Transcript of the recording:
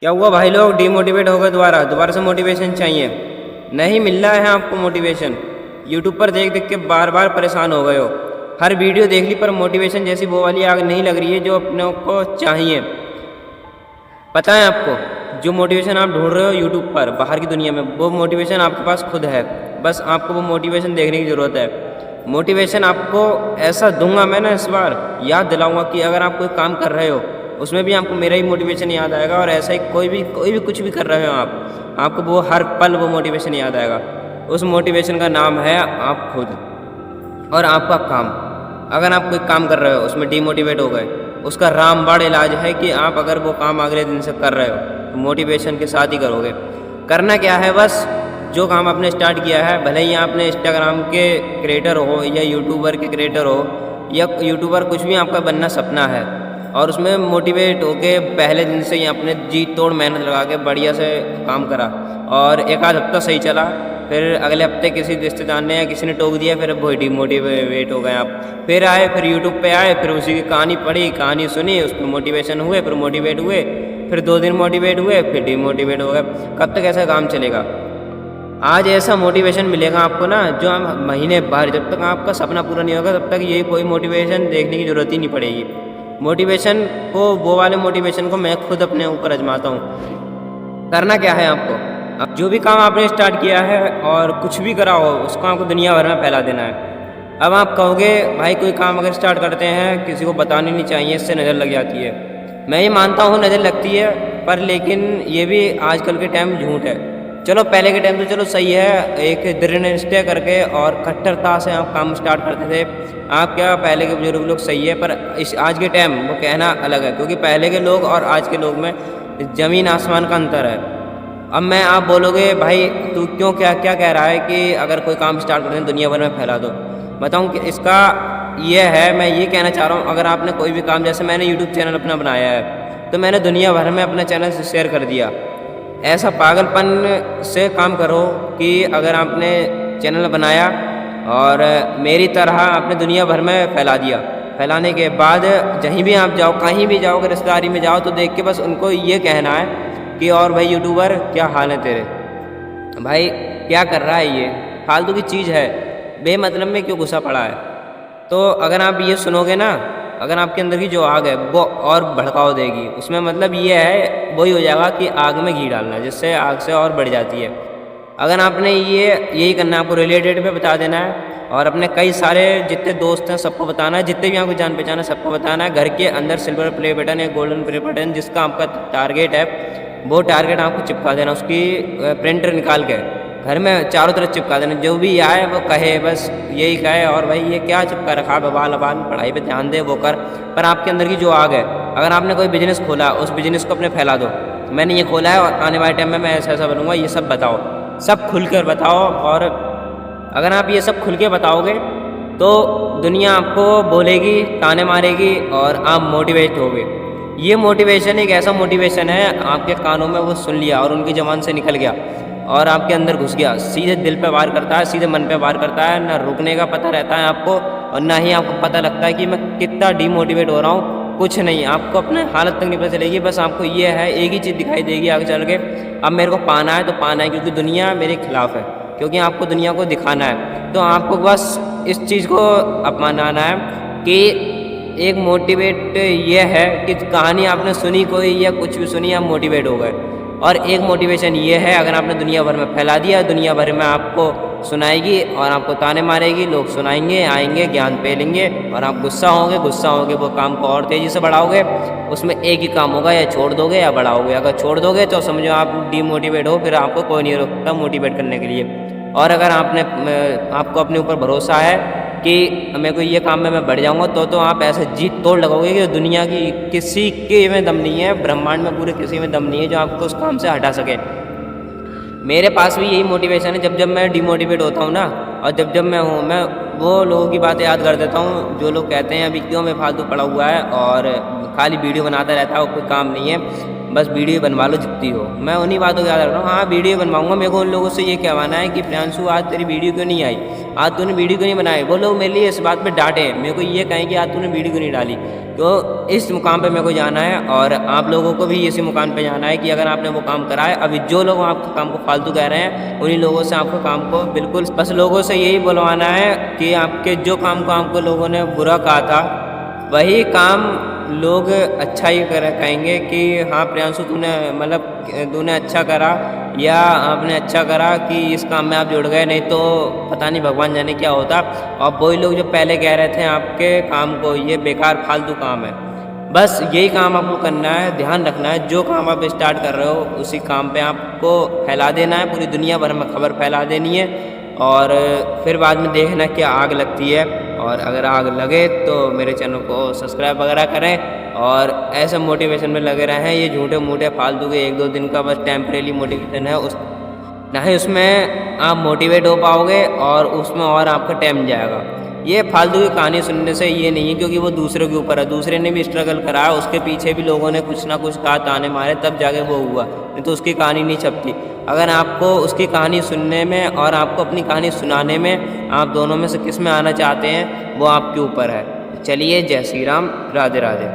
क्या हुआ भाई लोग, डीमोटिवेट हो गए? दोबारा से मोटिवेशन चाहिए? नहीं मिल रहा है आपको मोटिवेशन? यूट्यूब पर देख देख के बार बार परेशान हो गए हो। हर वीडियो देख ली पर मोटिवेशन जैसी वो वाली आग नहीं लग रही है जो अपने को चाहिए। पता है आपको, जो मोटिवेशन आप ढूंढ रहे हो यूट्यूब पर बाहर की दुनिया में, वो मोटिवेशन आपके पास खुद है। बस आपको वो मोटिवेशन देखने की ज़रूरत है। मोटिवेशन आपको ऐसा दूंगा मैं ना, इस बार याद दिलाऊंगा कि अगर आप कोई काम कर रहे हो उसमें भी आपको मेरा ही मोटिवेशन याद आएगा, और ऐसा ही कोई भी कुछ भी कर रहे हो आपको वो हर पल वो मोटिवेशन याद आएगा। उस मोटिवेशन का नाम है आप खुद और आपका काम। अगर आप कोई काम कर रहे हो उसमें डीमोटिवेट हो गए, उसका रामबाण इलाज है कि आप अगर वो काम अगले दिन से कर रहे हो तो मोटिवेशन के साथ ही करोगे। करना क्या है, बस जो काम आपने स्टार्ट किया है, भले ही आपने इंस्टाग्राम के क्रिएटर हो या यूट्यूबर के क्रिएटर हो या यूट्यूबर, कुछ भी आपका बनना सपना है और उसमें मोटिवेट होके पहले दिन से ही आपने जी तोड़ मेहनत लगा के बढ़िया से काम करा और एक आध हफ्ता सही चला, फिर अगले हफ्ते किसी रिश्तेदार ने या किसी ने टोक दिया, फिर वही डीमोटिवेट हो गए आप। फिर आए, फिर यूट्यूब पे आए, फिर उसी की कहानी पढ़ी, कहानी सुनी, उस पर मोटिवेशन हुए, फिर मोटिवेट हुए, फिर 2 दिन मोटिवेट हुए, फिर डीमोटिवेट हो गए। कब तक ऐसा काम चलेगा? आज ऐसा मोटिवेशन मिलेगा आपको ना, जो आप महीने भर, जब तक आपका सपना पूरा नहीं होगा तब तक ये कोई मोटिवेशन देखने की ज़रूरत ही नहीं पड़ेगी। मोटिवेशन को, वो वाले मोटिवेशन को मैं खुद अपने ऊपर आजमाता हूँ। करना क्या है आपको, अब जो भी काम आपने स्टार्ट किया है और कुछ भी करा हो उसको आपको दुनिया भर में फैला देना है। अब आप कहोगे भाई कोई काम अगर स्टार्ट करते हैं किसी को बतानी नहीं चाहिए, इससे नज़र लग जाती है। मैं ये मानता हूँ नज़र लगती है, पर लेकिन ये भी आजकल के टाइम झूठ है। चलो पहले के टाइम तो चलो सही है, एक दृढ़ निश्चय करके और कट्टरता से आप काम स्टार्ट करते थे। आप क्या, पहले के बुजुर्ग लोग सही है, पर इस आज के टाइम वो कहना अलग है, क्योंकि पहले के लोग और आज के लोग में ज़मीन आसमान का अंतर है। अब मैं, आप बोलोगे भाई तू क्यों, क्या क्या कह रहा है कि अगर कोई काम स्टार्ट करते हैं दुनिया भर में फैला दो। बताऊं कि इसका ये है, मैं ये कहना चाह रहा हूँ, अगर आपने कोई भी काम, जैसे मैंने यूट्यूब चैनल अपना बनाया है तो मैंने दुनिया भर में अपना चैनल शेयर कर दिया। ऐसा पागलपन से काम करो कि अगर आपने चैनल बनाया और मेरी तरह आपने दुनिया भर में फैला दिया, फैलाने के बाद जहीं भी आप जाओ, कहीं भी जाओ, अगर रिश्तेदारी में जाओ तो देख के बस उनको ये कहना है कि और भाई यूट्यूबर क्या हाल है तेरे, भाई क्या कर रहा है, ये फालतू की चीज़ है, बेमतलब में क्यों घुसा पड़ा है। तो अगर आप ये सुनोगे ना, अगर आपके अंदर की जो आग है वो और भड़काव देगी, उसमें मतलब ये है, वही हो जाएगा कि आग में घी डालना, जिससे आग से और बढ़ जाती है। अगर आपने यही करना है, आपको रिलेटेड पे बता देना है और अपने कई सारे जितने दोस्त हैं सबको बताना है, जितने भी आपको जान पहचान है सबको बताना है। घर के अंदर सिल्वर प्ले बटन या गोल्डन प्ले बटन, जिसका आपका टारगेट है, वो टारगेट आपको चिपका देना, उसकी प्रिंटर निकाल के घर में चारों तरफ चिपका देना। जो भी आए वो कहे, बस यही कहे और भाई ये क्या चिपका रखा है, बवाल अबाल, पढ़ाई पे ध्यान दे, वो कर। पर आपके अंदर की जो आग है, अगर आपने कोई बिजनेस खोला उस बिजनेस को अपने फैला दो, मैंने ये खोला है और आने वाले टाइम में मैं ऐसा ऐसा बनूंगा, ये सब बताओ, सब खुल कर बताओ। और अगर आप ये सब खुल के बताओगे तो दुनिया आपको बोलेगी, ताने मारेगी और आप मोटिवेट होगे। ये मोटिवेशन एक ऐसा मोटिवेशन है, आपके कानों में वो सुन लिया और उनकी ज़बान से निकल गया और आपके अंदर घुस गया, सीधे दिल पे वार करता है, सीधे मन पे वार करता है। ना रुकने का पता रहता है आपको और ना ही आपको पता लगता है कि मैं कितना डीमोटिवेट हो रहा हूँ। कुछ नहीं, आपको अपने हालत तक नहीं पता चलेगी। बस आपको ये है, एक ही चीज़ दिखाई देगी आगे चल के, अब मेरे को पाना है तो पाना है, क्योंकि दुनिया मेरे खिलाफ है, क्योंकि आपको दुनिया को दिखाना है। तो आपको बस इस चीज़ को अपनाना है कि एक मोटिवेट ये है कि कहानी आपने सुनी कोई या कुछ भी सुनी, आप मोटिवेट हो गए। और एक मोटिवेशन ये है, अगर आपने दुनिया भर में फैला दिया, दुनिया भर में आपको सुनाएगी और आपको ताने मारेगी, लोग सुनाएंगे, आएंगे, ज्ञान पे लेंगे और आप गुस्सा होगे, वो काम को और तेज़ी से बढ़ाओगे। उसमें एक ही काम होगा, या छोड़ दोगे या बढ़ाओगे। अगर छोड़ दोगे तो समझो आप डीमोटिवेट हो, फिर आपको कोई नहीं रोकता मोटिवेट करने के लिए। और अगर आपको अपने ऊपर भरोसा है कि मेरे को ये काम में मैं बढ़ जाऊंगा, तो आप ऐसे जीत तोड़ लगोगे कि दुनिया की किसी के में दम नहीं है, ब्रह्मांड में पूरे किसी में दम नहीं है जो आपको उस काम से हटा सके। मेरे पास भी यही मोटिवेशन है। जब मैं डिमोटिवेट होता हूँ ना, और जब मैं वो लोगों की बातें याद कर देता हूँ जो लोग कहते हैं अभी क्यों मैं फालतू पड़ा हुआ है और खाली वीडियो बनाता रहता है और कोई काम नहीं है। बस वीडियो बनवा लो जितनी हो। मैं उन्हीं बातों को याद रख रहा हूँ, हाँ वीडियो बनवाऊंगा। मेरे को उन लोगों से ये कहवाना है कि प्रियांशु आज तेरी वीडियो क्यों नहीं आई, आज तूने वीडियो क्यों नहीं बनाई। वो लोग मेरे लिए इस बात पे डांटे, मेरे को ये कहें कि आज तूने वीडियो क्यों नहीं डाली। तो इस मुकाम पे मेरे को जाना है और आप लोगों को भी इसी मुकाम पे जाना है कि अगर आपने वो काम करा है, अभी जो लोग आपके काम को फालतू कह रहे हैं उन्हीं लोगों से आपको काम को बिल्कुल बस लोगों से यही बुलवाना है कि आपके जो काम को आपको लोगों ने बुरा कहा था वही काम लोग अच्छा ही कहेंगे कि हाँ प्रियांशु तूने अच्छा करा, या आपने अच्छा करा कि इस काम में आप जुड़ गए, नहीं तो पता नहीं भगवान जाने क्या होता। और वही लोग जो पहले कह रहे थे आपके काम को ये बेकार फालतू काम है, बस यही काम आपको करना है। ध्यान रखना है जो काम आप स्टार्ट कर रहे हो उसी काम पे आपको फैला देना है, पूरी दुनिया भर में खबर फैला देनी है और फिर बाद में देखना क्या आग लगती है। और अगर आग लगे तो मेरे चैनल को सब्सक्राइब वगैरह करें और ऐसे मोटिवेशन में लगे रहें। ये झूठे मूठे फालतू के 1-2 दिन का बस टेम्परेरी मोटिवेशन है, उस ना ही उसमें आप मोटिवेट हो पाओगे और उसमें और आपका टाइम जाएगा। ये फालतू की कहानी सुनने से ये नहीं है, क्योंकि वो दूसरे के ऊपर है, दूसरे ने भी स्ट्रगल करा है, उसके पीछे भी लोगों ने कुछ ना कुछ कहा, ताने मारे, तब जाके वो हुआ, नहीं तो उसकी कहानी नहीं छपती। अगर आपको उसकी कहानी सुनने में और आपको अपनी कहानी सुनाने में, आप दोनों में से किस में आना चाहते हैं वो आपके ऊपर है। चलिए, जय श्री राम, राधे राधे।